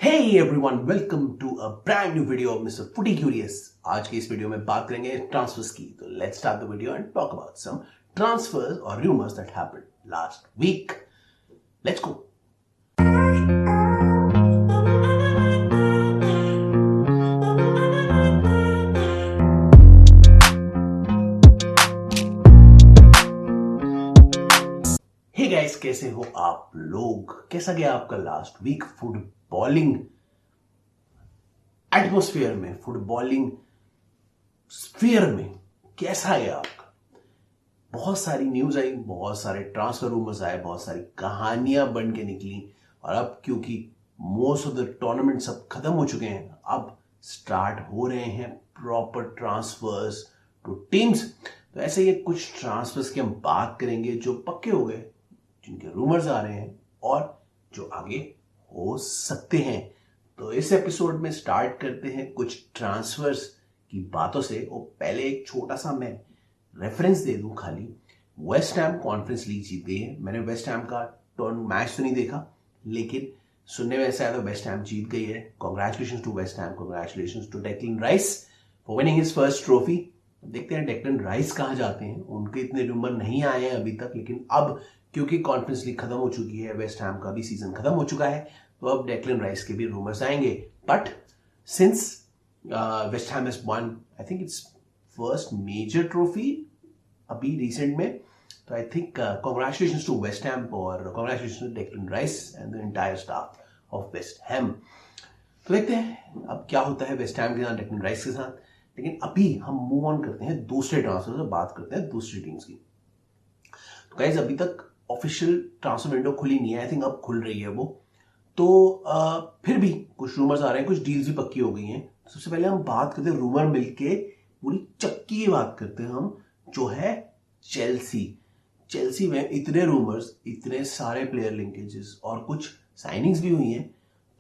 Hey everyone, welcome to a brand new video of Mr. Footy Curious। आज की इस video में बात करेंगे ट्रांसफर्स की। तो let's start the video and talk about some transfers और rumours that happened last week. Let's go. Hey guys, कैसे हो आप लोग? कैसा गया आपका लास्ट वीक फुटबॉलिंग एटमॉस्फेयर में, फुटबॉलिंग स्फीयर में? कैसा गया आपका? बहुत सारी न्यूज आई, बहुत सारे ट्रांसफर रूमर्स आए, बहुत सारी कहानियां बन के निकली। और अब क्योंकि मोस्ट ऑफ द टूर्नामेंट्स अब खत्म हो चुके हैं, अब स्टार्ट हो रहे हैं प्रॉपर ट्रांसफर्स टू टीम्स। तो ऐसे ही कुछ ट्रांसफर्स की हम बात करेंगे जो पक्के हो गए, जिनके रूमर्स आ रहे हैं और जो आगे हो सकते हैं। तो इस एपिसोड में स्टार्ट करते हैं कुछ ट्रांसफर्स की बातों से। वो पहले एक छोटा सा मैं रेफरेंस दे दूं खाली। वेस्ट हैम कॉन्फ्रेंस लीग जीत गई है। मैंने वेस्ट हैम का टर्न मैच तो नहीं देखा, लेकिन सुनने में ऐसा है तो वेस्ट हैम जीत गई है। Congratulation to West Ham, congratulation to Declan Rice for winning his first trophy. देखते हैं डेक्लन राइस कहाँ जाते हैं। उनके इतने रूमर नहीं आए हैं अभी तक, लेकिन अब क्योंकि कॉन्फ्रेंस लीग खत्म हो चुकी है, वेस्ट हैम का भी सीजन खत्म हो चुका है, तो अब डेक्लन राइस के भी रूमर्स आएंगे। But since West Ham has won, I think it's first major trophy अभी रिसेंट में, तो I think congratulation to West Ham और congratulation to Declan Rice and the entire staff of West Ham. तो देखते हैं अब क्या होता है वेस्ट हैम के साथ, डेक्लन राइस के साथ। लेकिन अभी हम मूव ऑन करते हैं दूसरे ट्रांसफर से, बात करते हैं दूसरी टीम्स की। तो गाइस, अभी तक ऑफिशियल ट्रांसफर विंडो खुली नहीं है, आई थिंक अब खुल रही है वो। तो फिर भी कुछ रूमर्स आ रहे हैं, कुछ डील्स भी पक्की हो गई हैं। सबसे पहले हम बात करते हैं रूमर मिलके पूरी चक्की की बात करते हैं हम, जो है चेल्सी। चेल्सी में इतने रूमर्स, इतने सारे प्लेयर लिंकेजेस और कुछ साइनिंग्स भी हुई हैं,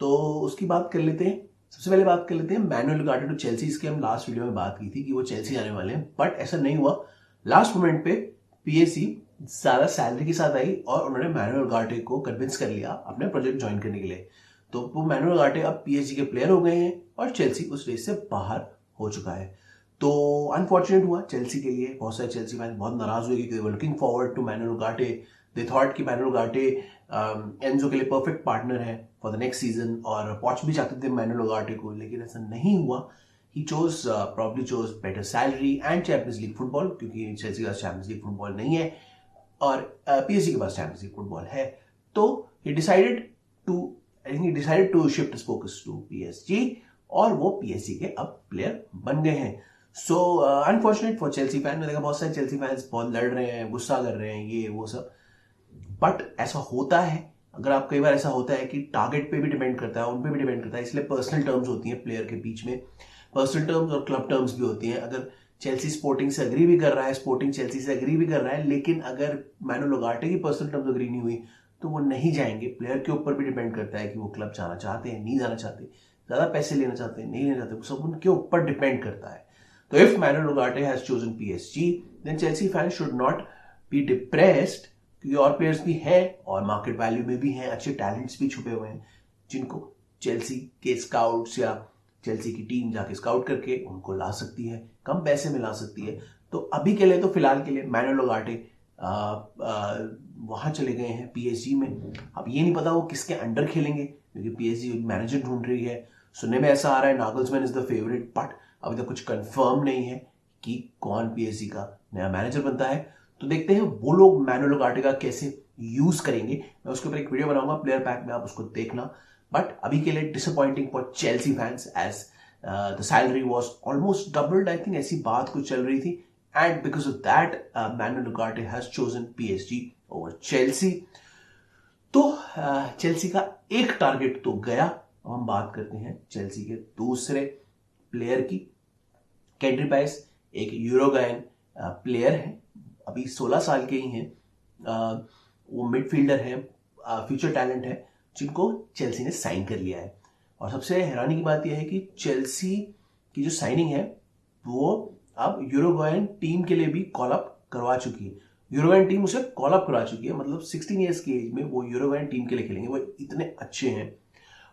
तो उसकी बात कर लेते हैं। सबसे पहले बात कर लेते हैं मैनुअल उगाटे टू चेल्सी। इसके हम लास्ट वीडियो में बात की थी कि वो चेल्सी जाने वाले हैं, बट ऐसा नहीं हुआ। लास्ट मोमेंट पे पीएसजी ज्यादा सैलरी के साथ आई और उन्होंने मैनुअल उगाटे को कन्विंस कर लिया अपने प्रोजेक्ट ज्वाइन करने के लिए। तो वो मैनुअल उगाटे अब पीएसजी के प्लेयर हो गए हैं और चेल्सी उस रेस से बाहर हो चुका है। तो अनफॉर्चुनेट हुआ चेल्सी के लिए। बहुत सारे चेल्सी फैंस बहुत नाराज हुए क्योंकि looking forward to Manuel Ugarte. They thought कि मैनुअल उगाटे एंजो के लिए परफेक्ट पार्टनर है फॉर द नेक्स्ट सीजन, और पॉच भी चाहते थे मैनुअल उगाटे को, लेकिन ऐसा नहीं हुआ। He probably chose better salary and Champions League football, क्योंकि चेल्सी का चैंपियंस लीग फुटबॉल नहीं है और पीएसजी के पास चैंपियंस लीग फुटबॉल है। तो he decided to shift his focus to PSG और वो पीएसजी के अब प्लेयर बन गए हैं। सो अनफॉर्चुनेट फॉर चेल्सी फैन। मैंने देखा बहुत सारे चेल्सी फैंस बहुत लड़ रहे हैं, गुस्सा कर रहे हैं, ये वो सब। बट ऐसा होता है, अगर आप कई बार ऐसा होता है कि टारगेट पे भी डिपेंड करता है, उन पे भी डिपेंड करता है, इसलिए पर्सनल टर्म्स होती हैं प्लेयर के बीच में। पर्सनल टर्म्स और क्लब टर्म्स भी होती हैं। अगर चेल्सी स्पोर्टिंग से अग्री भी कर रहा है, स्पोर्टिंग चेल्सी से अग्री भी कर रहा है, लेकिन अगर मैनुअल उगाटे की पर्सनल टर्म्स अग्री नहीं हुई तो वो नहीं जाएंगे। प्लेयर के ऊपर भी डिपेंड करता है कि वो क्लब जाना चाहते हैं, नहीं जाना चाहते, ज्यादा पैसे लेना चाहते हैं, नहीं लेना चाहते, वो सब उनके ऊपर डिपेंड करता है। तो if Manuel Ugarte has chosen PSG, then Chelsea fans should not be depressed, क्योंकि और प्लेयर्स भी हैं और मार्केट वैल्यू में भी हैं, अच्छे टैलेंट्स भी छुपे हुए हैं, जिनको चेल्सी के स्काउट्स या चेल्सी की टीम जाके स्काउट करके उनको ला सकती है, कम पैसे में ला सकती है। तो अभी के लिए, तो फिलहाल के लिए मैनुअल उगाटे वहां चले गए हैं पीएसजी में। अब ये नहीं पता वो किसके अंडर खेलेंगे, क्योंकि पीएसजी मैनेजर ढूंढ रही है। सुनने में ऐसा आ रहा है Nagelsmann is the favourite, but अभी तक कुछ कंफर्म नहीं है कि कौन पीएसजी का नया मैनेजर बनता है। तो देखते हैं वो लोग मैनुअल उगाटे का कैसे यूज करेंगे। मैं उसके ऊपर एक वीडियो बनाऊंगा प्लेयर पैक में, आप उसको देखना। बट अभी के लिए disappointing for Chelsea fans as the salary was almost doubled, I think ऐसी बात कुछ चल रही थी। And because of that Manuel Ugarte has chosen PSG over Chelsea. तो चेल्सी का एक टारगेट तो गया। अब हम बात करते हैं चेल्सी के दूसरे प्लेयर की। केंड्री प्राइस एक यूरोगायन प्लेयर है, अभी 16 साल के ही हैं। वो मिडफील्डर है, फ्यूचर टैलेंट है, जिनको चेल्सी ने साइन कर लिया है। और सबसे हैरानी की बात यह है कि चेल्सी की जो साइनिंग है वो अब यूरोगायन टीम के लिए भी कॉल अप करवा चुकी है। यूरोगायन टीम उसे कॉल अप करवा चुकी है, मतलब 16 ईयर्स की एज में वो यूरोगायन टीम के लिए खेलेंगे। वो इतने अच्छे हैं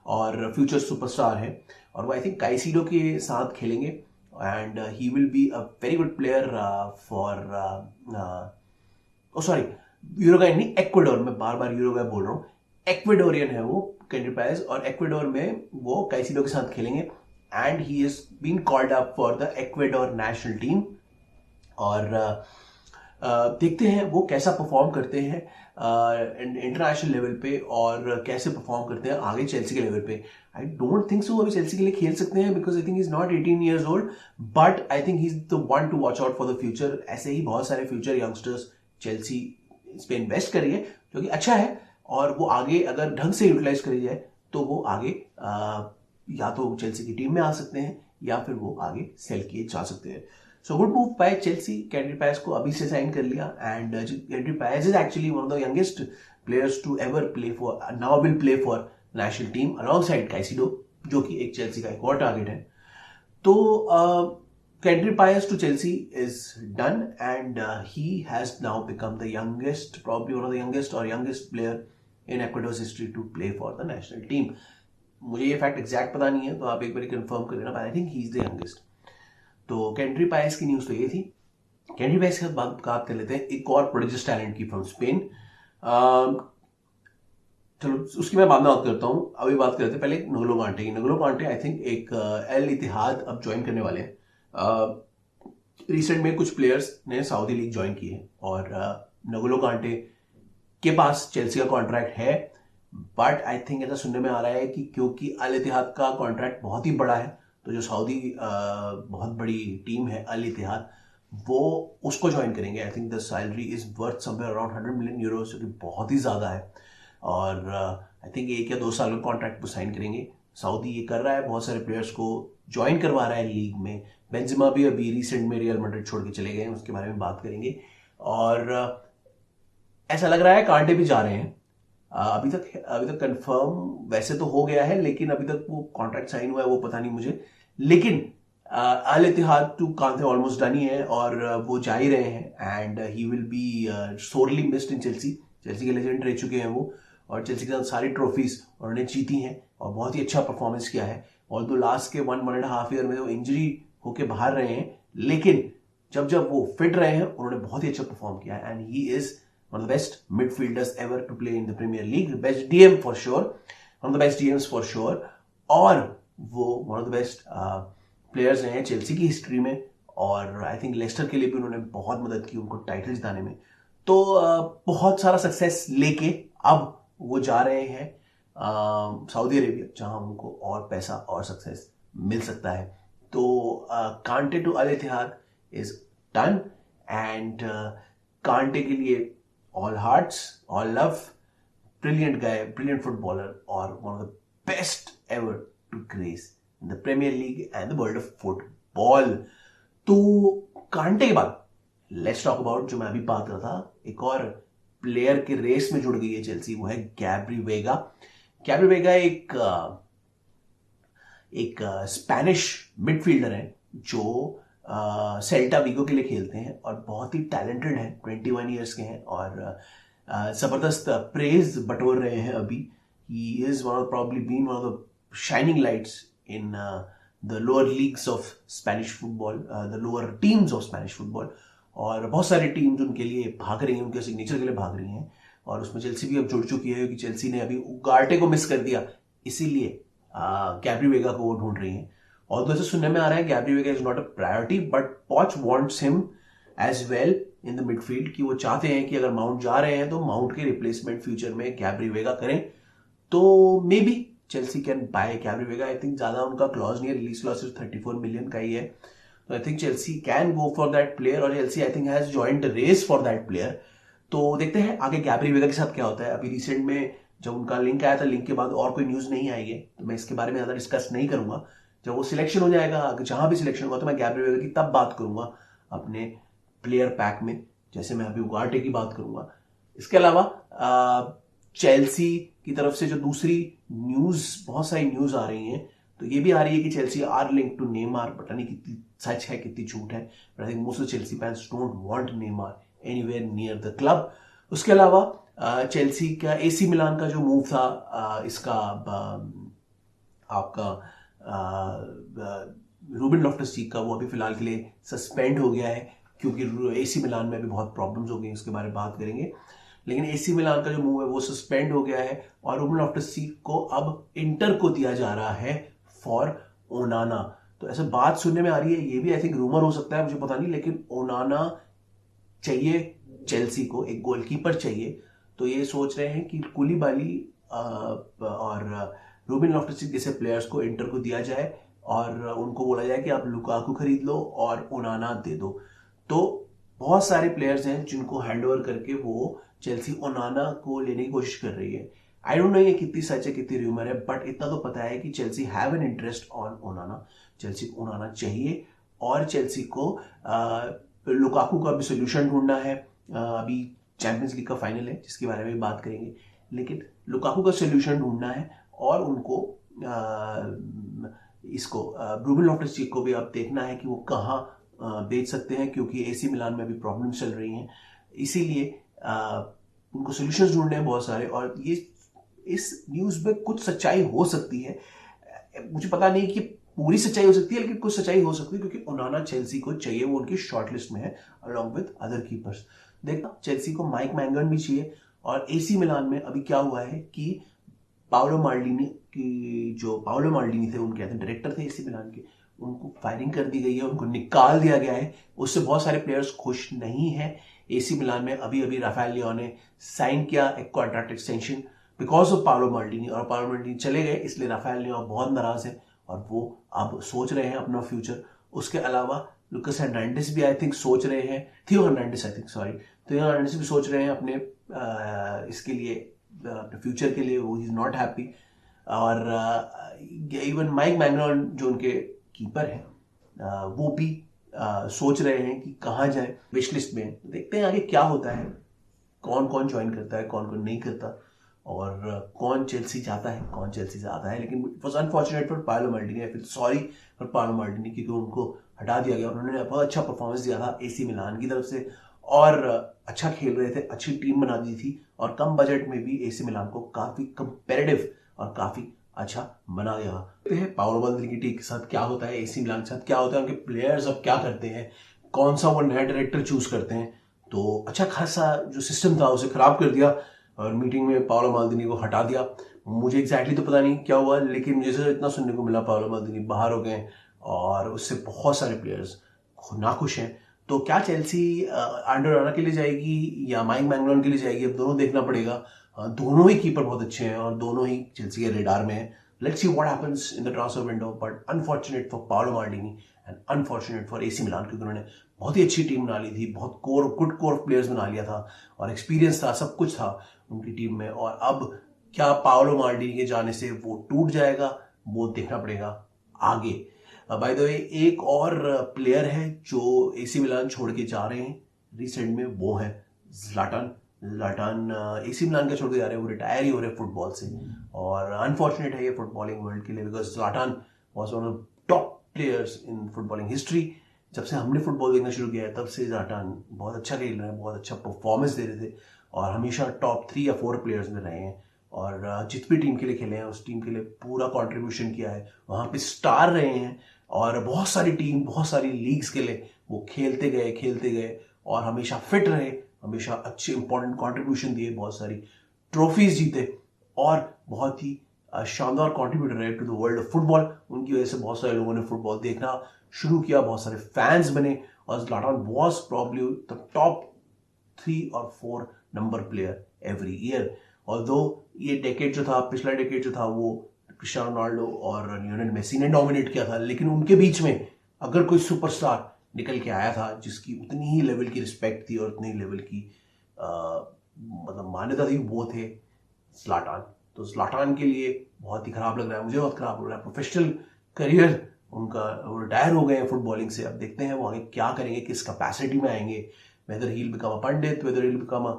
और फ्यूचर सुपरस्टार है, और वो आई थिंक काइसीडो के साथ खेलेंगे, and he will be a very good player for sorry Uruguay नहीं, एक्वाडोर, मैं बार बार यूरुग्वे बोल रहा हूँ, एक्वाडोरियन है वो केंड्री पायस, और एक्वाडोर में वो काइसीडो के साथ खेलेंगे, and he is been called up for the Ecuador national team. और देखते हैं वो कैसा परफॉर्म करते हैं इंटरनेशनल लेवल पे, और कैसे परफॉर्म करते हैं आगे चेल्सी के लेवल पे। आई डोंट थिंक सो अभी चेल्सी के लिए खेल सकते हैं, because I think is not 18 years old, but I think he is the one two watch out for the future. ऐसे ही बहुत सारे फ्यूचर यंगस्टर्स चेल्सी इस पे इन्वेस्ट करी है, जो कि अच्छा है, और वो आगे अगर ढंग से यूटिलाइज करी जाए तो वो आगे या तो चेल्सी की टीम में आ सकते हैं, या फिर वो आगे सेल किए जा सकते हैं। So good move by Chelsea, Kendry Paez को अभी से साइन कर लिया, and Kendry Paez is actually one of the youngest players to ever play for, now will play for national team alongside Caicedo, जो कि एक Chelsea का एक और टारगेट है। तो Kendry Paez to Chelsea is done, and he has now become the youngest, probably one of the youngest और youngest player in Ecuador's history to play for the national team. मुझे ये fact exact पता नहीं है, तो आप एक बार confirm कर लेना, आई think he is the youngest. तो केंड्री पायस की न्यूज तो ये थी। केंड्री पायस के साथ बात कर लेते हैं एक और प्रोडिजियस टैलेंट की फ्रॉम स्पेन। चलो उसकी मैं बाद में बात करता हूँ, अभी बात करते हैं पहले नगोलो कांटे की। नगोलो कांटे आई थिंक एक एल इतिहाद अब ज्वाइन करने वाले हैं। रिसेंट में कुछ प्लेयर्स ने सऊदी लीग ज्वाइन की है, और नगोलो कांटे के पास चेल्सी का कॉन्ट्रैक्ट है, बट आई थिंक ऐसा सुनने में आ रहा है कि क्योंकि अल इतिहाद का कॉन्ट्रैक्ट बहुत ही बड़ा है, तो जो सऊदी बहुत बड़ी टीम है अल इतिहाद, वो उसको ज्वाइन करेंगे। I think the salary is worth somewhere around 100 million euro, जो कि बहुत ही ज़्यादा है, और आई थिंक 1 या 2 साल का कॉन्ट्रैक्ट वो साइन करेंगे। सऊदी ये कर रहा है, बहुत सारे प्लेयर्स को ज्वाइन करवा रहा है लीग में। बेंजेमा भी अभी रिसेंट में रियल मैड्रिड छोड़ के चले गए हैं, उसके बारे में बात करेंगे। और ऐसा लग रहा है कांटे भी जा रहे हैं। अभी तक कंफर्म वैसे तो हो गया है, लेकिन अभी तक वो कॉन्ट्रैक्ट साइन हुआ है वो पता नहीं मुझे। लेकिन Al Ittihad to Kante almost done ही है, और वो जा ही रहे हैं, and he will be sorely missed in Chelsea. Chelsea के लेजेंड रह चुके हैं वो, और चेल्सी के साथ सारी ट्रॉफीज उन्होंने जीती हैं, और बहुत ही अच्छा परफॉर्मेंस किया है। और तो लास्ट के 1.5 ईयर में वो इंजरी होके बाहर रहे हैं, लेकिन जब जब वो फिट रहे हैं उन्होंने बहुत ही अच्छा परफॉर्म किया है, and he is one of the best midfielders ever to play in the Premier League, best DM for sure, one of the best DMs for sure, और वो one of the best players रहे हैं Chelsea की history में, और I think Lester के लिए भी उन्होंने बहुत मदद की उनको टाइटल जिताने में। तो बहुत सारा सक्सेस लेके अब वो जा रहे हैं सऊदी अरेबिया, जहां उनको और पैसा और सक्सेस मिल सकता है। तो Kante to Al Ittihad is done, and Kante के लिए all hearts, all love, brilliant guy, brilliant footballer, और one of the best ever to grace in the Premier League and the world of football. तो कांटे के बाद let's talk about, जो मैं अभी बात कर रहा था, एक और प्लेयर के रेस में जुड़ गई है चेल्सी, वो है गैब्री वेगा। गैब्री वेगा एक स्पेनिश मिडफील्डर है जो सेल्टा वीगो के लिए खेलते हैं, और बहुत ही टैलेंटेड है, 21 ईयर्स के हैं, और ज़बरदस्त प्रेज बटोर रहे हैं अभी। He is probably been one of the shining lights in the lower leagues of Spanish football, the lower teams of Spanish football, और बहुत सारी टीम्स उनके लिए भाग रही हैं, उनके सिग्नेचर के लिए भाग रही हैं, और उसमें चेल्सी भी अब जुड़ चुकी है, क्योंकि चेल्सी ने अभी उगार्टे को मिस कर दिया, इसीलिए गैब्री वेगा को वो ढूंढ रही हैं। और तो ऐसे सुनने में आ रहा है Gabri Veiga is not a priority, but Poch wants him as well in the midfield, कि वो चाहते हैं कि अगर माउंट जा रहे हैं तो माउंट के रिप्लेसमेंट फ्यूचर में गैब्री वेगा करें। तो maybe Chelsea can buy Gabri Veiga. I think ज्यादा उनका क्लॉज नहीं है, रिलीज क्लॉज 34 मिलियन का ही है, तो I think Chelsea can go for that player, और Chelsea I think has joined the race for that player. तो देखते हैं आगे गैब्री वेगा के साथ क्या होता है। अभी रिसेंट में जब उनका लिंक आया था, लिंक के बाद और कोई न्यूज नहीं आई है, तो मैं इसके बारे में ज्यादा डिस्कस नहीं करूंगा। जब वो सिलेक्शन हो जाएगा, जहां भी सिलेक्शन होगा, तो मैं गैब्री वेगा की तब बात करूंगा अपने प्लेयर पैक में, जैसे मैं अभी उगार्टे की बात करूंगा। इसके अलावा चेल्सी की तरफ से जो दूसरी न्यूज, बहुत सारी न्यूज आ रही हैं, तो ये भी आ रही है कि Chelsea are link to Neymar. पता नहीं कितनी सच है कितनी झूठ है, but I think most of Chelsea fans don't want Neymar anywhere near the club. उसके अलावा चेल्सी का एसी मिलान का जो मूव था, इसका आपका रूबन लॉफ्टस-चीक का, वो अभी फिलहाल के लिए सस्पेंड हो गया है क्योंकि एसी मिलान में अभी बहुत प्रॉब्लम्स हो गई, उसके बारे में बात करेंगे। लेकिन एसी मिलान का जो मूव है वो सस्पेंड हो गया है और रूबन लॉफ्टस-चीक को अब इंटर को दिया जा रहा है फॉर ओनाना। तो ऐसे बात सुनने में आ रही है, ये भी आई थिंक रूमर हो सकता है, मुझे पता नहीं, लेकिन ओनाना चाहिए चेल्सी को, एक गोलकीपर चाहिए। तो ये सोच रहे हैं कि कुलिबाली और रूबन लॉफ्टस-चीक जैसे प्लेयर्स को इंटर को दिया जाए और उनको बोला जाए कि आप लुकाकू खरीद लो और ओनाना दे दो। तो बहुत सारे प्लेयर्स हैं जिनको हैंड ओवर करके वो चेल्सी ओनाना को लेने की कोशिश कर रही है। आई डोंट नो ये कितनी सच है कितनी र्यूमर है, बट इतना तो पता है कि Chelsea have an interest on ओनाना। Chelsea को ओनाना चाहिए और चेल्सी को लुकाकू का भी सोल्यूशन ढूंढना है। अभी चैंपियंस लीग का फाइनल है जिसके बारे में बात करेंगे, लेकिन लुकाकू का सोल्यूशन ढूंढना है और उनको इसको रूबन लॉफ्टस-चीक को भी अब देखना है कि वो कहाँ बेच सकते हैं, क्योंकि एसी मिलान में भी प्रॉब्लम चल रही हैं। इसीलिए उनको सोल्यूशंस ढूंढने हैं बहुत सारे, और ये इस न्यूज़ में कुछ सच्चाई हो सकती है। मुझे पता नहीं कि पूरी सच्चाई हो सकती है, लेकिन कुछ सच्चाई हो सकती है क्योंकि ओनाना चेल्सी को चाहिए, वो उनकी शॉर्टलिस्ट में है अलॉन्ग विद अदर कीपर्स। देखना, चेल्सी को माइक मैंगन भी चाहिए। और एसी मिलान में अभी क्या हुआ है कि पाओलो माल्डिनी थे, उनके डायरेक्टर थे एसी मिलान के, उनको फायरिंग कर दी गई है, उनको निकाल दिया गया है। उससे बहुत सारे प्लेयर्स खुश नहीं है। एसी मिलान में अभी अभी राफेल लियोन ने साइन किया एक contract extension because of Paolo Maldini, और पाओलो माल्डिनी चले गए, इसलिए राफेल लियोन बहुत नाराज है और वो अब सोच रहे हैं अपना फ्यूचर। उसके अलावा लुकास हर्नांडिस भी आई थिंक सोच रहे हैं, थियो हर्नांडिस भी सोच रहे हैं अपने इसके लिए, अपने फ्यूचर के लिए। वो इज नॉट हैप्पी। और इवन माइक मैंगन जो उनके कीपर हैं, वो भी सोच रहे हैं कि कहाँ जाए, विश लिस्ट में। देखते हैं आगे क्या होता है, कौन कौन ज्वाइन करता है, कौन कौन नहीं करता, और कौन चेल्सी जाता है, कौन चेल्सी से आता है। लेकिन it was unfortunate for Paolo Maldini, I feel sorry for Paolo Maldini, क्योंकि उनको हटा दिया गया। उन्होंने बहुत अच्छा परफॉर्मेंस दिया था एसी मिलान की तरफ से और अच्छा खेल रहे थे, अच्छी टीम बना दी थी, और कम बजट में भी एसी मिलान को काफी कंपेरेटिव और काफी अच्छा बना दिया। देखते हैं पाओलो माल्डिनी की टीम के साथ क्या होता है, एसी मिलान के साथ क्या होता है, उनके प्लेयर्स अब क्या करते हैं, कौन सा वो नया डायरेक्टर चूज करते हैं। तो अच्छा खासा जो सिस्टम था उसे खराब कर दिया और मीटिंग में पाओलो माल्डिनी को हटा दिया। मुझे एग्जैक्टली तो पता नहीं क्या हुआ, लेकिन मुझे इतना सुनने को मिला पाओलो माल्डिनी बाहर हो गए और उससे बहुत सारे प्लेयर्स नाखुश हैं। तो क्या चेल्सी अंडर के लिए जाएगी या माइक मैंगलोन के लिए जाएगी, अब दोनों देखना पड़ेगा। दोनों ही कीपर बहुत अच्छे हैं और दोनों ही चेल्सी के रेडार में हैं। Let's see what happens in the transfer window, but unfortunate for Paolo Maldini and unfortunate for AC Milan, क्योंकि उन्होंने बहुत ही अच्छी टीम बना ली थी, बहुत गुड कोर प्लेयर्स बना लिया था और एक्सपीरियंस था, सब कुछ था उनकी टीम में। और अब क्या पाओलो माल्डिनी के जाने से वो टूट जाएगा, वो देखना पड़ेगा आगे। बाय द वे, एक और प्लेयर है जो एसी मिलान छोड़ के जा रहे हैं रिसेंट में, वो है ज़्लाटान एसी मिलान का छोड़ के जा रहे हैं, वो रिटायर ही हो रहे हैं फुटबॉल से। और अनफॉर्चुनेट है ये फुटबॉलिंग वर्ल्ड के लिए, because Zlatan was one of top players in footballing history. जब से हमने फुटबॉल देखना शुरू किया है तब से ज़्लाटान बहुत अच्छा खेल रहे हैं, बहुत अच्छा परफॉर्मेंस दे रहे थे और हमेशा टॉप 3 या 4 प्लेयर्स में रहे हैं। और जित भी टीम के लिए खेले हैं उस टीम के लिए पूरा कंट्रीब्यूशन किया है, वहाँ पे स्टार रहे हैं और बहुत सारी टीम, बहुत सारी लीग्स के लिए वो खेलते गए और हमेशा फिट रहे, हमेशा अच्छे इंपॉर्टेंट कंट्रीब्यूशन दिए, बहुत सारी ट्रॉफीज जीते और बहुत ही शानदार कंट्रीब्यूटर रहे to the world of football. उनकी वजह से बहुत सारे लोगों ने फुटबॉल देखना शुरू किया, बहुत सारे फैंस बने और ज़्लाटान वाज प्रॉब्ली द टॉप 3 और 4 number player every year. Although ये डेकेड जो था, पिछला डेकेड जो था, वो क्रिस्टियानो रोनाल्डो और लियोनेल मेसी ने डोमिनेट किया था, लेकिन उनके बीच में अगर कोई सुपरस्टार निकल के आया था जिसकी उतनी ही लेवल की रिस्पेक्ट थी और उतनी ही लेवल की मतलब मान्यता थी, वो थे ज़्लाटान। तो ज़्लाटान के लिए बहुत ही खराब लग रहा है, मुझे बहुत खराब लग रहा है। प्रोफेशनल करियर उनका, वो रिटायर हो गए हैं फुटबॉलिंग से। अब देखते हैं वो आगे क्या करेंगे, किस कैपेसिटी में आएंगे, whether he'll become a pundit, whether he'll become a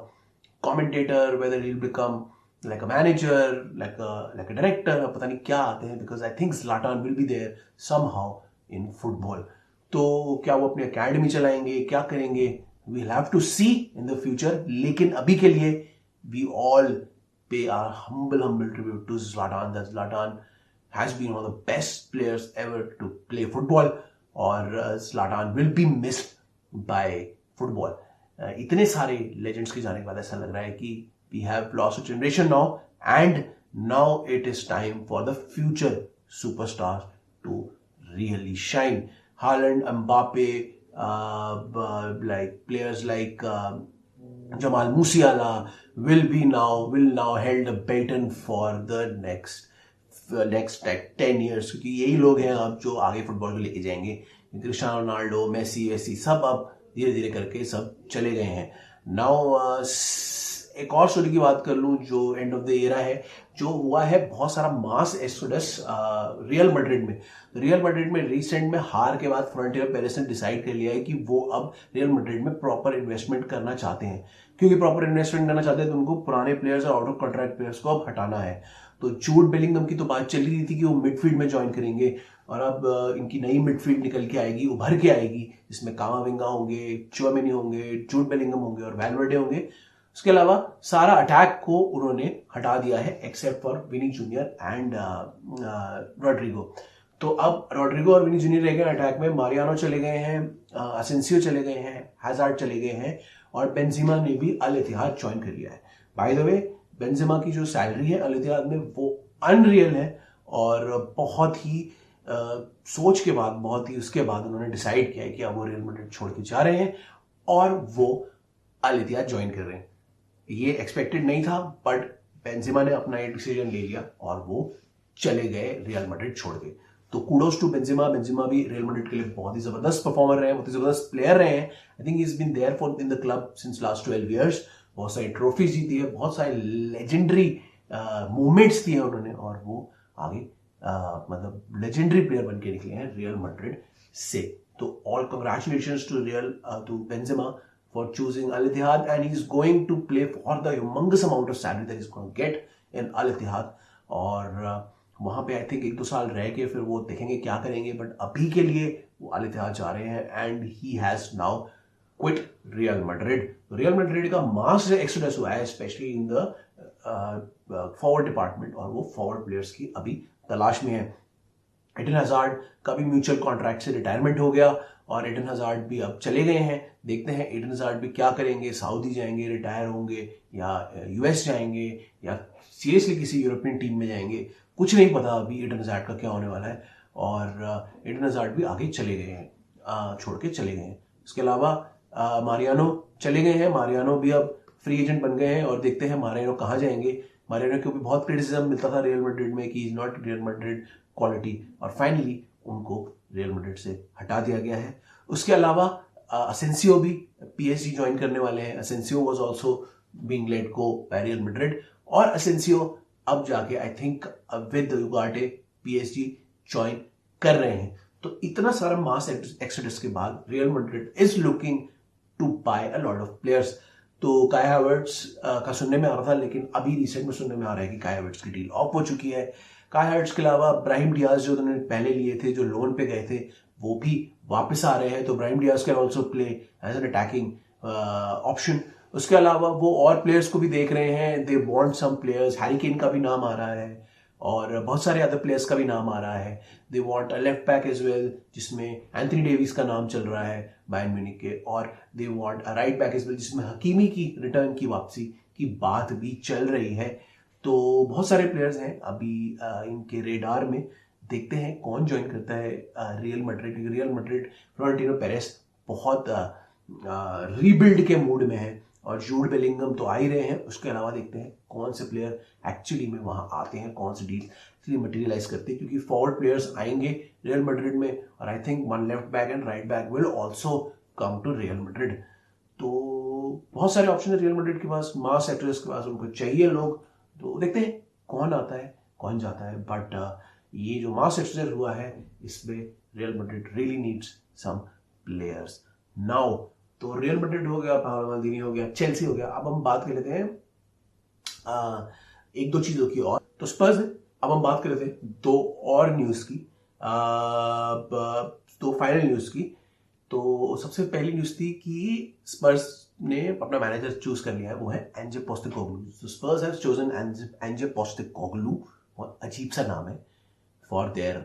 commentator, whether he'll become like a manager, like a director, पता नहीं क्या आते हैं, because I think Zlatan will be there somehow in football. तो क्या वो अपनी अकेडमी चलाएंगे, क्या करेंगे, we'll have to see in the future. लेकिन अभी के लिए we all pay our humble tribute to Zlatan. That Zlatan has been one of the best players ever to play football, और Zlatan will be missed by football. इतने सारे legends के जाने के बाद ऐसा लग रहा है कि we have lost a generation now, and now it is time for the future superstars to really shine. Haaland, Mbappe, like players like Jamal Musiala will now held the baton for the next 10 years, क्योंकि यही लोग हैं अब जो आगे football को लेके जाएंगे. क्रिस्टियानो रोनाल्डो, मेसी वेसी सब अब धीरे धीरे करके सब चले गए हैं. नाउ एक और स्टोरी की बात कर लूं जो एंड ऑफ द एरा है, जो हुआ है बहुत सारा मास एक्सोडस रियल मैड्रिड में. रियल मैड्रिड में रिसेंट में हार के बाद फ्रंटियर पेरेस ने डिसाइड कर लिया है कि वो अब रियल मैड्रिड में प्रॉपर इन्वेस्टमेंट करना चाहते हैं. क्योंकि प्रॉपर इन्वेस्टमेंट करना चाहते हैं तो उनको पुराने प्लेयर्स और आउट ऑफ कॉन्ट्रैक्ट प्लेयर्स को अब हटाना है. तो जूड बेलिंगम की तो बात चल रही थी कि वो मिडफील्ड में ज्वाइन करेंगे, और अब इनकी नई मिडफील्ड निकल के आएगी, उभर के आएगी, जिसमें कामाविंगा होंगे, चुआमेनी होंगे, जूड बेलिंगम होंगे और वैल्वर्डे होंगे. उसके अलावा सारा अटैक को उन्होंने हटा दिया है except for Vini junior and Rodrigo. तो अब रॉड्रिगो और विनी जूनियर रह गए अटैक में. मारियानो चले गए हैं, असेंसियो चले गए हैं, हैजार्ड चले गए हैं, और बेंजिमा ने भी अल इत्तिहाद ज्वाइन कर लिया है. बाय द वे, बेंजिमा की जो सैलरी है अल इत्तिहाद में वो अनरियल है, और बहुत ही सोच के बाद, बहुत ही उसके बाद उन्होंने डिसाइड किया है कि अब वो रियल मैड्रिड छोड़ के जा रहे हैं और वो अल इत्तिहाद ज्वाइन कर रहे हैं. ये एक्सपेक्टेड नहीं था, बट बेंजिमा ने अपना एक डिसीजन ले लिया और वो चले गए रियल मैड्रिड छोड़ के. तो कूडोस टू बेंजिमा. बेंजिमा भी रियल मैड्रिड के लिए बहुत ही जबरदस्त परफॉर्मर रहे हैं, बहुत ही जबरदस्त प्लेयर रहे हैं. I think he is been there for in the club since last 12 years. बहुत सारी ट्रॉफीज जीती है, बहुत सारे लेजेंडरी मूवमेंट्स दिए उन्होंने, और वो आगे मतलब लेजेंडरी प्लेयर बन के निकले हैं रियल मैड्रिड से. तो all congratulations to Benzema for choosing Al Ittihad, and he's going to play for the humongous amount of salary that he's going to get in Al Ittihad. और वहाँ पे I think 1-2 साल रह के फिर वो देखेंगे क्या करेंगे, बट अभी के लिए वो अल इत्तिहाद जा रहे हैं, and he has now quit real Madrid. Real Madrid का मास एक्सोडस हुआ है specially in the forward department, और वो फॉरवर्ड प्लेयर्स की अभी तलाश में है. एडन हजार्ड का भी म्यूचुअल कॉन्ट्रैक्ट से रिटायरमेंट हो गया, और एडन हजार्ड भी अब चले गए हैं. देखते हैं एडन हजार्ड भी क्या करेंगे, सऊदी जाएंगे, रिटायर होंगे, या यूएस जाएंगे, या सीरियसली किसी यूरोपियन टीम में जाएंगे. कुछ नहीं पता अभी एडन हजार्ड का क्या होने वाला है. और एडन हजार्ड भी आगे चले गए हैं, छोड़ के चले गए हैं. इसके अलावा मारियानो चले गए हैं. मारियानो भी अब फ्री एजेंट बन गए हैं, और देखते हैं मारियानो कहाँ जाएंगे. मारियानो को भी बहुत क्रिटिसिज्म मिलता था रियल मैड्रिड में कि is not real Madrid quality, और फाइनली उनको रियल मैड्रिड से हटा दिया गया है. उसके अलावा असेंसियो भी पीएसजी ज्वाइन करने वाले हैं. Asensio was also being let go by Real Madrid, और असेंसियो अब जाके I think with Ugarte PSG join कर रहे हैं. तो इतना सारा मास एक्सोडस के बाद Real Madrid is looking to buy a lot of players. तो काई हावर्ट्स का सुनने में आ रहा था, लेकिन अभी रिसेंट में सुनने में आ रहा है कि काई हावर्ट्स की डील ऑफ हो चुकी है. काई हावर्ट्स के अलावा ब्राहिम डियाज जो उन्होंने पहले लिए थे, जो लोन पे गए थे, वो भी वापस आ रहे हैं. तो Brahim Diaz can also play as an attacking option. उसके अलावा वो और प्लेयर्स को भी देख रहे हैं. They want some players. Harry Kane का भी नाम आ रहा है, और बहुत सारे अदर प्लेयर्स का भी नाम आ रहा है. They want a left back as well, जिसमें एंथनी डेविस का नाम चल रहा है बायर्न म्यूनिख के, और they want a right back as well, जिसमें हकीमी की रिटर्न की वापसी की बात भी चल रही है. तो बहुत सारे प्लेयर्स हैं अभी इनके रेडार में. देखते हैं कौन ज्वाइन करता है रियल मैड्रिड, क्योंकि रियल मैड्रिड फ्लोरेंटिनो पेरेस बहुत रीबिल्ड के मूड में है, और जूड बेलिंगम तो आ ही रहे हैं. उसके अलावा देखते हैं कौन से प्लेयर एक्चुअली में वहां आते हैं, कौन सी डील मटेरियलाइज करते हैं, क्योंकि फॉरवर्ड प्लेयर्स आएंगे रियल मैड्रिड में, और I think one left back and right back will also come to Real Madrid. तो बहुत सारे ऑप्शन है रियल मैड्रिड के पास, मास एक्टर्स के पास, उनको चाहिए लोग. तो देखते हैं कौन आता है कौन जाता है, बट ये जो मास एक्सचेंज हुआ है इसमें Real Madrid really needs some players now. तो रियल मैड्रिड हो गया, माल्दीनी हो गया, चेल्सी हो गया. अब हम बात कर लेते हैं 1-2 चीजों की और. तो स्पर्स है. अब हम बात कर लेते हैं 2 और न्यूज की, तो फाइनल न्यूज की. तो सबसे पहली न्यूज थी कि स्पर्स ने अपना मैनेजर चूज कर लिया है, वो है Ange Postecoglou. Spurs have chosen Ange Postecoglou. बहुत अजीब सा नाम है. For their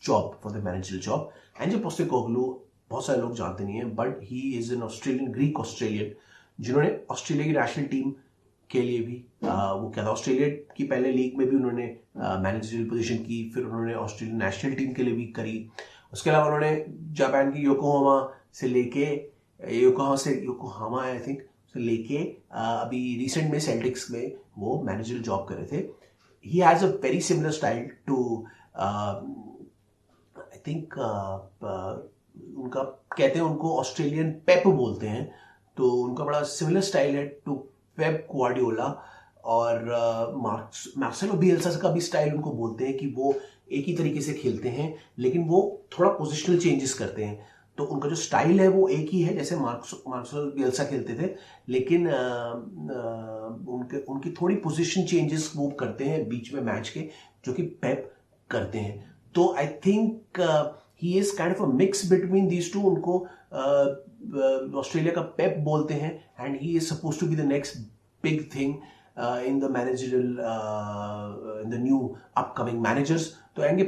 job, for the managerial job. Ange Postecoglou बहुत सारे लोग जानते नहीं हैं, but he is an Australian, Greek Australian, जिन्होंने ऑस्ट्रेलिया की नेशनल टीम के लिए भी वो क्या था, ऑस्ट्रेलिया की पहले लीग में भी उन्होंने मैनेजरियल पोजीशन की, फिर उन्होंने ऑस्ट्रेलियन नेशनल टीम के लिए भी करी। उसके अलावा उन्होंने जापान की योकोहामा से लेके योकोहामा आई थिंक से लेके अभी रिसेंट में सेल्टिक्स में वो मैनेजरियल जॉब कर रहे थे। He has a very similar style to I think उनका कहते हैं, उनको ऑस्ट्रेलियन पेप बोलते हैं, तो उनका बड़ा सिमिलर स्टाइल है टू पेप ग्वार्डियोला। और मार्सेलो बिएल्सा का भी स्टाइल उनको बोलते हैं कि वो एक ही तरीके से खेलते हैं, लेकिन वो थोड़ा पोजिशनल चेंजेस करते हैं। तो उनका जो स्टाइल है वो एक ही है जैसे मार्सेलो बिएल्सा खेलते थे, लेकिन उनकी थोड़ी पोजीशन चेंजेस वो करते हैं बीच में मैच के, जो कि पेप करते हैं। तो I think he is kind of a mix between these two. उनको ऑस्ट्रेलिया का पेप बोलते हैं, and he is suppose to be the next big thing in the managerial, in the new upcoming managers. तो Ange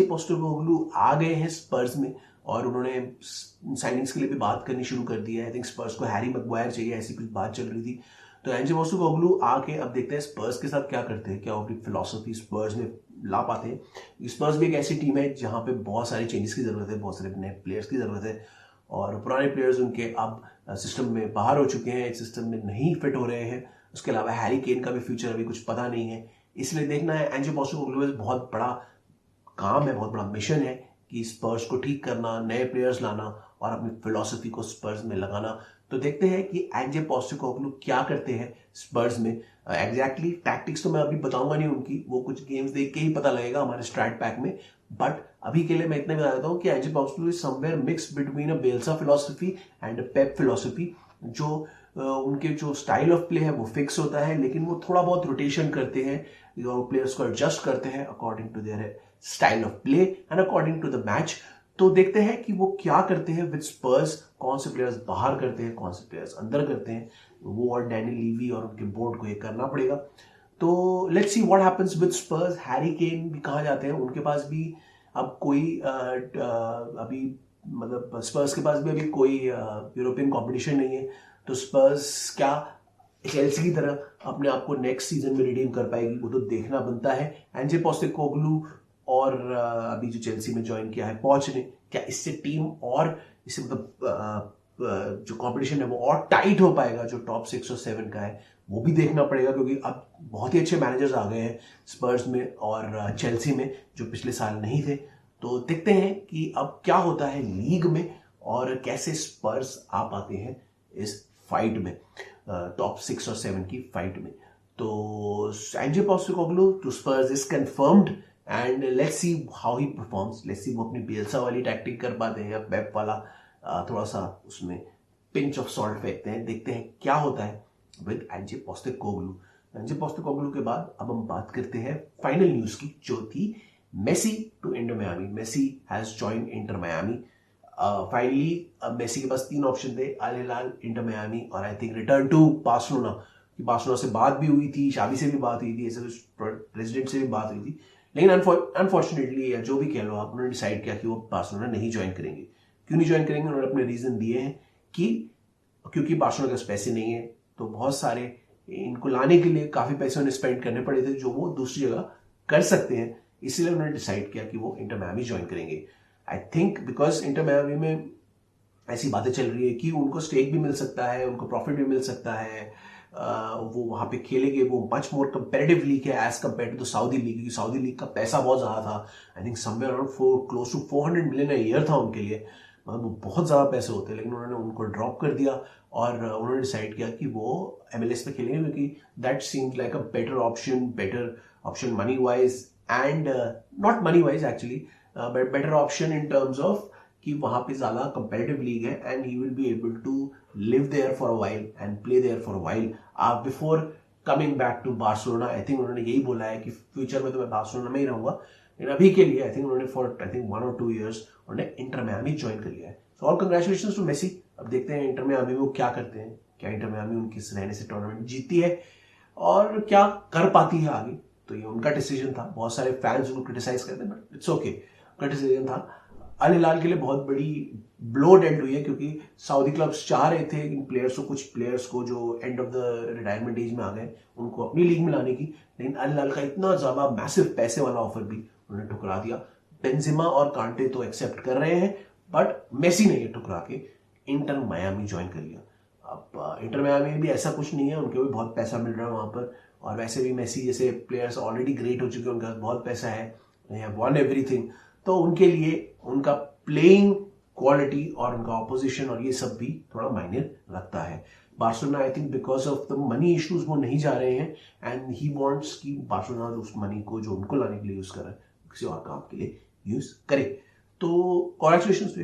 Postecoglou आ गए हैं स्पर्स में, और उन्होंने साइनिंग्स के लिए भी बात करनी शुरू कर दी है। आई थिंक स्पर्स को हैरी मैग्वायर चाहिए, ऐसी कुछ बात चल रही थी। तो एनजे पोस्टेकोग्लू आके अब देखते हैं स्पर्स के साथ क्या करते हैं, क्या वो अपनी फिलॉसफी स्पर्स में ला पाते हैं। स्पर्स भी एक ऐसी टीम है जहां पे बहुत सारे चेंजेस की जरूरत है, बहुत सारे नए प्लेयर्स की जरूरत है, और पुराने प्लेयर्स उनके अब सिस्टम में बाहर हो चुके हैं, सिस्टम में नहीं फिट हो रहे हैं। उसके अलावा हैरी केन का भी फ्यूचर अभी कुछ पता नहीं है, इसलिए देखना है। एनजे पोस्टेकोग्लू बहुत बड़ा काम है, बहुत बड़ा मिशन है कि स्पर्स को ठीक करना, नए प्लेयर्स लाना और अपनी फिलॉसफी को स्पर्स में लगाना। तो देखते हैं कि एनजे पोस्टेकोग्लू क्या करते हैं स्पर्स में। एग्जैक्टली टैक्टिक्स तो मैं अभी बताऊंगा नहीं उनकी, वो कुछ गेम्स देख के ही पता लगेगा हमारे स्ट्रैट पैक में। बट अभी के लिए मैं इतना बता देता हूँ कि Ange Postecoglou is somewhere mix between a Bielsa philosophy and a Pep philosophy. जो उनके जो स्टाइल ऑफ प्ले है वो फिक्स होता है, लेकिन वो थोड़ा बहुत रोटेशन करते हैं, प्लेयर्स को एडजस्ट करते हैं according to their style of play and according to the match. तो देखते हैं कि वो क्या करते हैं विद स्पर्स, कौन से प्लेयर्स बाहर करते हैं, कौन से प्लेयर्स अंदर करते हैं। वो और डैनियल लीवी और उनके बोर्ड को ये करना पड़ेगा। तो let's see what happens with Spurs. Harry Kane भी कहाँ जाते हैं, उनके पास भी अब कोई अभी मतलब स्पर्स के पास भी अभी कोई यूरोपियन कंपटीशन नहीं है। तो स्पर्स क्या चेल्सी की तरह अपने आप को नेक्स्ट सीजन में रिडीम कर पाएगी, वो तो देखना बनता है। एनजे पोस्टेकोग्लू और अभी जो चेल्सी में ज्वाइन किया है पहुंच ने, क्या इससे टीम और इससे मतलब जो कंपटीशन है वो और टाइट हो पाएगा, जो टॉप 6 और 7 का है वो भी देखना पड़ेगा, क्योंकि अब बहुत ही अच्छे मैनेजर्स आ गए हैं स्पर्स में और चेल्सी में जो पिछले साल नहीं थे। तो देखते हैं कि अब क्या होता है लीग में और कैसे स्पर्स आ पाते हैं इस फाइट में, टॉप 6 और 7 की फाइट में। तो Ange Postecoglou to Spurs is confirmed, and let's see how he performs. Let's see वो अपनी बिएल्सा वाली टैक्टिक कर पाते हैं या पेप वाला थोड़ा सा उसमें पिंच ऑफ सॉल्ट फेंकते हैं। देखते हैं क्या होता है with NJ Postecoglou. NJ Postecoglou के बाद अब हम बात करते हैं फाइनल न्यूज की, जो थी Messi to Inter Miami. Messi has joined Inter Miami. Finally अब मेसी के पास 3 ऑप्शन थे, अल हिलाल, इंटर मियामी और I think return to Barcelona. Barcelona से बात भी हुई थी, शाबी से भी बात हुई थी, ऐसे प्रेसिडेंट से भी बात हुई थी, लेकिन अनफॉर्चुनेटली या जो भी कह लो आप, उन्होंने डिसाइड किया कि वो बार्सिलोना नहीं ज्वाइन करेंगे। क्यों नहीं ज्वाइन करेंगे, उन्होंने अपने रीजन दिए हैं कि क्योंकि बार्सिलोना के पास पैसे नहीं है, तो बहुत सारे इनको लाने के लिए काफी पैसे उन्हें स्पेंड करने पड़े थे जो वो दूसरी जगह कर सकते हैं, इसलिए उन्होंने डिसाइड किया कि वो इंटर मियामी ज्वाइन करेंगे। I think because inter Miami में ऐसी बातें चल रही है कि उनको स्टेक भी मिल सकता है, उनको प्रॉफिट भी मिल सकता है, वो वहां पे खेलेंगे, वो मच मोर कंपेरेटिव लीग है as compare to the Saudi league, क्योंकि सऊदी लीग का पैसा बहुत ज्यादा था। I think somewhere around close to 400 million year था उनके लिए, मतलब वो बहुत ज्यादा पैसे होते हैं, लेकिन उन्होंने उनको ड्रॉप कर दिया और उन्होंने डिसाइड किया कि वो MLS पे खेलेंगे, क्योंकि that seems like a better option money wise and not money wise actually, but better option in terms of कि वहां पे ज्यादा कंपेरेटिव लीग है and he will be able to live there for a while and play there for a while before coming back to Barcelona. I think उन्होंने यही बोला है कि फ्यूचर में तो मैं बार्सिलोना में ही रहूंगा, लेकिन अभी के लिए आई थिंक उन्होंने फॉर 1 or 2 years उन्होंने इंटर मियामी ज्वाइन कर लिया है। So all congratulations to Messi. अब देखते हैं इंटर मियामी वो क्या करते हैं, क्या इंटर मियामी उनके रहने से टूर्नामेंट जीतती है और क्या कर पाती है आगे। तो ये उनका डिसीजन था। बहुत सारे फैंस उनको क्रिटिसाइज करते हैं, बट इट्स ओके, उनका डिसीजन था। अल हिलाल के लिए बहुत बड़ी ब्लो डेल्ट हुई है, क्योंकि सऊदी क्लब्स चाह रहे थे इन प्लेयर्स को, कुछ प्लेयर्स को जो end of the retirement age में आ गए, उनको अपनी लीग में लाने की। लेकिन अल हिलाल का इतना ज्यादा मैसिव पैसे वाला ऑफर भी उन्होंने ठुकरा दिया। बेंजेमा और कांटे तो एक्सेप्ट कर रहे हैं, बट मेसी ने ये ठुकरा के इंटर मायामी ज्वाइन कर लिया। अब इंटर मायामी में भी ऐसा कुछ नहीं है, उनके भी बहुत पैसा मिल रहा है वहां पर, और वैसे भी मेसी जैसे प्लेयर्स ऑलरेडी ग्रेट हो चुके हैं, उनके पास बहुत पैसा है, वन एवरीथिंग। तो उनके लिए उनका प्लेइंग क्वालिटी और उनका ऑपोजिशन और ये सब भी थोड़ा मायने रखता है। Barcelona I think because of the money issues वो नहीं जा रहे हैं, एंड ही वांट्स कि बार्सिलोना उस मनी को जो उनको लाने के लिए यूज कर रहा है किसी और काम के लिए यूज करे। तो congratulations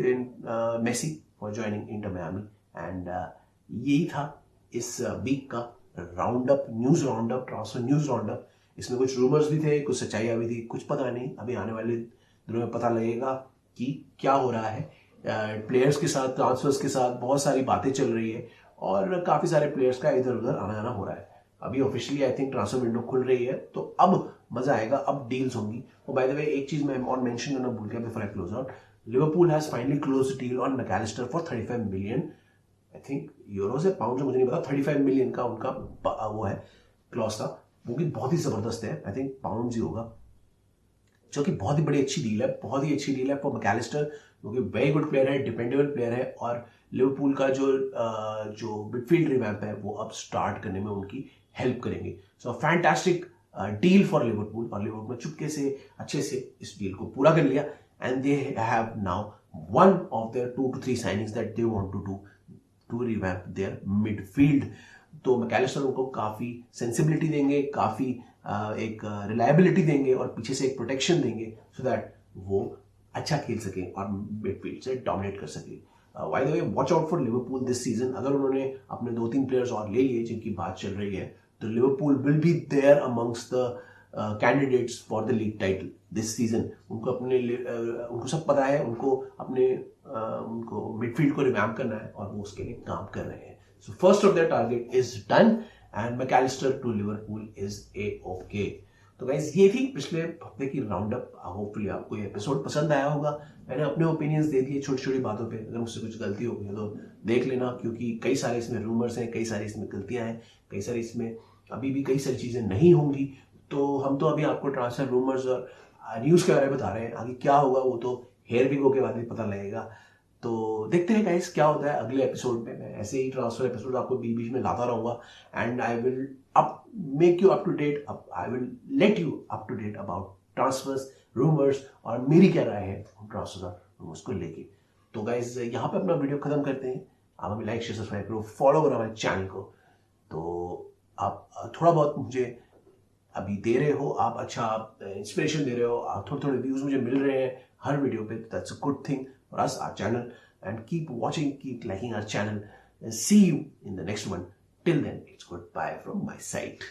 Messi for joining Inter Miami. And यही था इस वीक का news round up, transfer news round up. इसमें कुछ रूमर्स भी थे, कुछ सच्चाइयां भी थी, कुछ पता नहीं, अभी आने वाले दिनों में पता लगेगा कि क्या हो रहा है। प्लेयर्स के साथ, ट्रांसफर्स के साथ बहुत सारी बातें चल रही है, और काफी सारे प्लेयर्स का इधर उधर आना जाना हो रहा है। अभी officially I think transfer window खुल रही है, तो अब मजा आएगा, अब डील्स होंगी। और बाय द वे एक चीज मैं और मेंशन करना भूल गया before I close out, Liverpool has finally closed deal on Mac Allister for 35 million, I think euros है, पाउंड मुझे नहीं पता, 35 मिलियन का उनका वो है क्लॉज था, वो भी बहुत ही जबरदस्त है, आई थिंक पाउंड ही होगा, जो कि बहुत ही बड़ी अच्छी डील है, बहुत ही अच्छी डील है फॉर मैकलिस्टर, क्योंकि वेरी गुड प्लेयर है, डिपेंडेबल प्लेयर है, और लिवरपूल का जो मिडफील्ड रिवैम्प है वो अब स्टार्ट करने में उनकी हेल्प करेंगे। सो फैंटास्टिक डील फॉर लिवरपूल, और लिवरपूल ने चुपके से अच्छे से इस डील को पूरा कर लिया, and they have now one of their 2 to 3 signings that they want to do to revamp their midfield. तो मैकलिस्टर उनको काफी सेंसिबिलिटी देंगे, काफी एक रिलायबिलिटी देंगे, और पीछे से एक प्रोटेक्शन देंगे, सो दैट वो अच्छा खेल सके और मिडफील्ड से डोमिनेट कर सके। By the way watch out for Liverpool this season, अगर उन्होंने अपने 2-3 प्लेयर्स और ले लिए जिनकी बात चल रही है, तो Liverpool will be there amongst the candidates for the league title this season. उनको सब पता है, उनको मिडफील्ड को रिवैम्प करना है, और वो उसके लिए काम कर रहे हैं। So first of their target is done, and McAllister to Liverpool is A-OK। तो गाइस ये थी पिछले हफ्ते की राउंड अप। होपफुली आपको ये एपिसोड पसंद आया होगा। मैंने अपने ओपिनियंस दे दिए छोटी छोटी बातों पे, अगर मुझसे कुछ गलती हो गई तो देख लेना, क्योंकि कई सारे इसमें रूमर्स हैं, कई सारी इसमें गलतियां हैं, कई सारी इसमें अभी भी कई सारी चीजें नहीं होंगी। तो हम तो अभी आपको ट्रांसफर रूमर्स और न्यूज के बारे में बता रहे हैं, आगे क्या होगा वो तो हेयर विगो के बाद भी पता लगेगा। तो देखते हैं गाइस क्या होता है अगले एपिसोड में। मैं ऐसे ही ट्रांसफर एपिसोड आपको बीच बीच में लाता रहूंगा, and I will make you up to date, I will let you up to date about transfers, rumours, और मेरी क्या राय है ट्रांसफर रूमर्स को लेके। तो गाइस यहाँ पे अपना वीडियो खत्म करते हैं। आप हमें लाइक शेयर सब्सक्राइब करो, फॉलो करो हमारे चैनल को। तो आप थोड़ा बहुत मुझे अभी दे रहे हो, आप अच्छा इंस्पिरेशन दे रहे हो, आप थोड़े थोड़े व्यूज मुझे मिल रहे हैं हर वीडियो पे, that's a good thing for us, our channel, and keep watching, keep liking our channel, and see you in the next one. Till then, it's goodbye from my side.